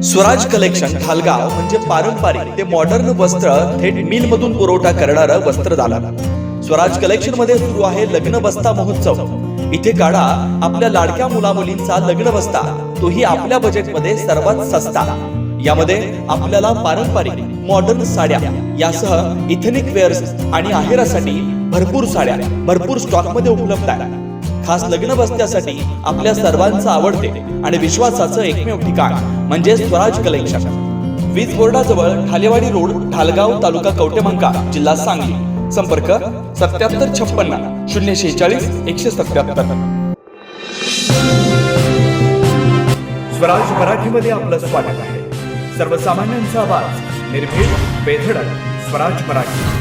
Swaraj collection Dhalgaon म्हणजे पारंपरिक ते मॉडर्न वस्त्र थेट मिल मधून पुरवठा करणारं वस्त्रदालन. स्वराज कलेक्शन मध्ये सुरू आहे लग्न बस्ता महोत्सव. इथे काढा आपल्या लाडक्या मुलामुलींचा लग्न बस्ता, तोही आपल्या बजेटमध्ये सर्वात सस्ता. यामध्ये आपल्याला पारंपरिक मॉडर्न साड्या यासह इथेनिक वेअर्स आणि आहेरासाठी भरपूर साड्या भरपूर स्टॉक मध्ये उपलब्ध आहे. खास लग्न बस्त्यासाठी आपल्या सर्वांचं आवडते आणि विश्वासाचं एकमेव ठिकाण म्हणजे स्वराज कलेक्शन. वीज बोर्डाजवळ ढालेवाडी रोड, ढालगाव, तालुका कवटेमहांका, जिल्हा सांगली. संपर्क 7756 046 177. स्वराज मराठीमध्ये आपलं स्वागत आहे. सर्वसामान्यांचा आवाज, निर्भीड, बेधडक. स्वराज मराठी.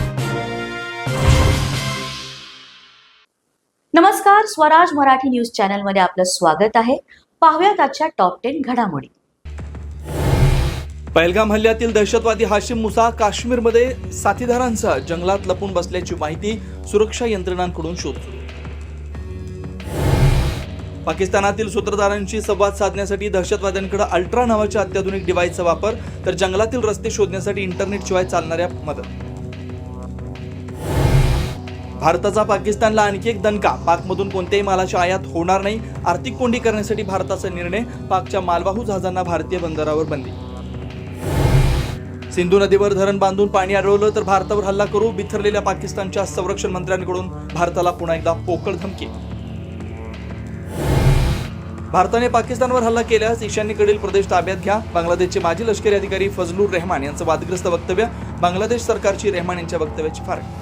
नमस्कार, स्वराज मराठी न्यूज चॅनल मध्ये आपलं स्वागत आहे. पाहूयात आजच्या टॉप 10 घडामोडी. पहलगाम हल्ल्यातील दहशतवादी हाशिम मुसा काश्मीरमध्ये साथीदारांसह जंगलात लपून बसल्याची माहिती. सुरक्षा यंत्रणांकडून शोध सुरू. पाकिस्तानातील सूत्रधारांशी संवाद साधण्यासाठी दहशतवाद्यांकडे अल्ट्रा नावाच्या अत्याधुनिक डिव्हाइसचा वापर, तर जंगलातील रस्ते शोधण्यासाठी इंटरनेट शिवाय चालणाऱ्या मदत. भारताचा पाकिस्तानला आणखी एक दणका. पाकमधून कोणत्याही मालाची आयात होणार नाही. आर्थिक कोंडी करण्यासाठी भारताचा निर्णय. पाकच्या मालवाहू जहाजांना भारतीय बंदरावर बंदी. सिंधू नदीवर धरण बांधून पाणी अडवलं तर भारतावर हल्ला करू. बिथरलेल्या पाकिस्तानच्या संरक्षण मंत्र्यांकडून भारताला पुन्हा एकदा पोकळ धमकी. भारताने पाकिस्तानवर हल्ला केल्यास ईशान्येकडील प्रदेश ताब्यात घ्या. बांगलादेशचे माजी लष्करी अधिकारी फजलुर रहमान यांचं वादग्रस्त वक्तव्य. बांगलादेश सरकारची रहमान यांच्या वक्तव्याची फारक.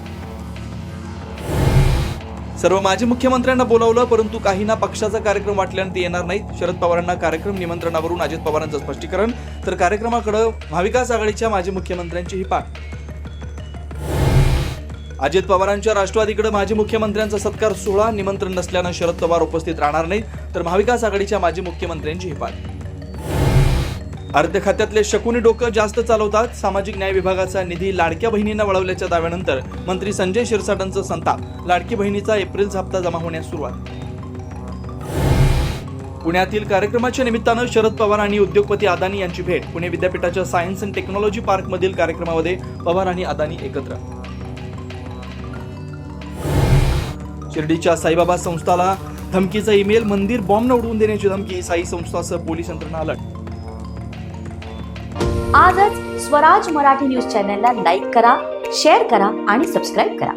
सर्व माजी मुख्यमंत्र्यांना बोलावलं, परंतु काहींना पक्षाचा कार्यक्रम वाटल्याने ते येणार नाहीत. शरद पवारांना कार्यक्रम निमंत्रणावरून अजित पवारांचं स्पष्टीकरण, तर कार्यक्रमाकडे महाविकास आघाडीच्या माजी मुख्यमंत्र्यांची ही पाठ. अजित पवारांच्या राष्ट्रवादीकडे माजी मुख्यमंत्र्यांचा सत्कार सोहळा. निमंत्रण नसल्यानं शरद पवार उपस्थित राहणार नाहीत, तर महाविकास आघाडीच्या माजी मुख्यमंत्र्यांची ही पाठ. अर्थ खात्यातले शकुनी डोकं जास्त चालवतात. सामाजिक न्याय विभागाचा निधी लाडक्या बहिणींना वळवल्याच्या दाव्यानंतर मंत्री संजय शिरसाटांचं संताप. लाडकी बहिणीचा एप्रिलचा हप्ता जमा होण्यास सुरुवात. पुण्यातील कार्यक्रमाच्या निमित्तानं शरद पवार आणि उद्योगपती अदानी यांची भेट. पुणे विद्यापीठाच्या सायन्स अँड टेक्नॉलॉजी पार्क मधील कार्यक्रमामध्ये पवार आणि अदानी एकत्र. शिर्डीच्या साईबाबा संस्थाला धमकीचा ईमेल. मंदिर बॉम्बनं उडवून देण्याची धमकी. साई संस्थासह पोलीस यंत्रणा अलर्ट. आजच स्वराज मराठी न्यूज चॅनलला लाईक करा, शेअर करा आणि सबस्क्राईब करा.